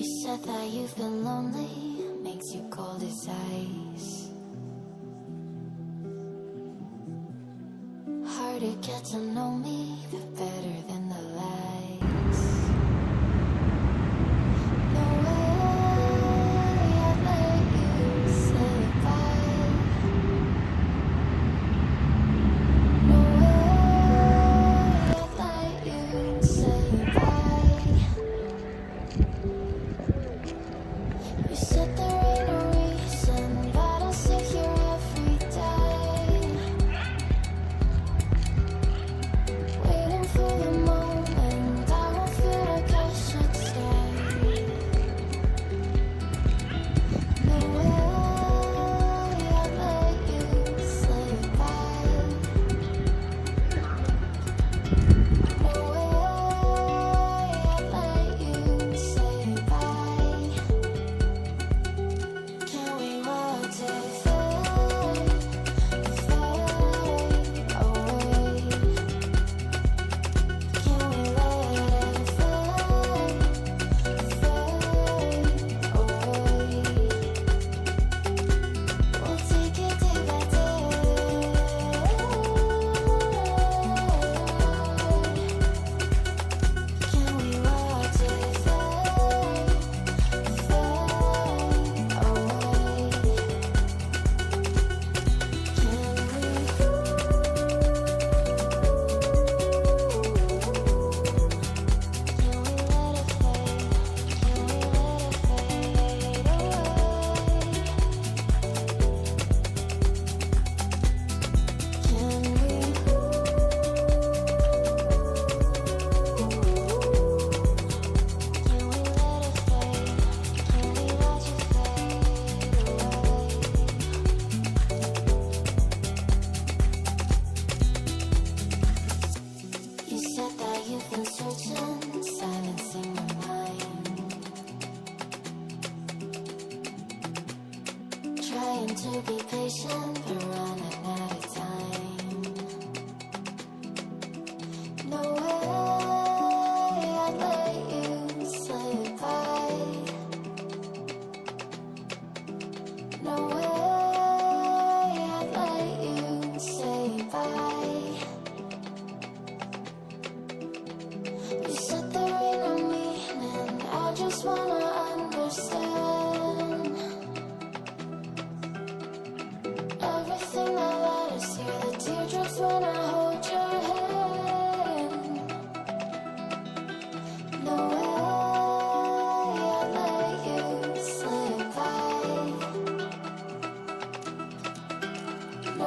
You said that you've been lonely, makes you cold as ice. Hard to get to know me, but better than the lights. No way I'd let you say goodbye. No way I'd let you say goodbye. You said there ain't no reason, but I'll sit here every day, waiting for the moment I won't feel like I should stay. No way I'd let you say goodbye. No way I'd let you say goodbye. Can we watch it fade, fade away? Can we let it fade, fade away? We'll take it day by day. Can we watch it fade, fade away? You said that you've been searching, silencing your mind, trying to be patient, but running out of time. No way I'd let you say goodbye. No way I'd let you say goodbye. You said there ain't no meaning, I just wanna understand.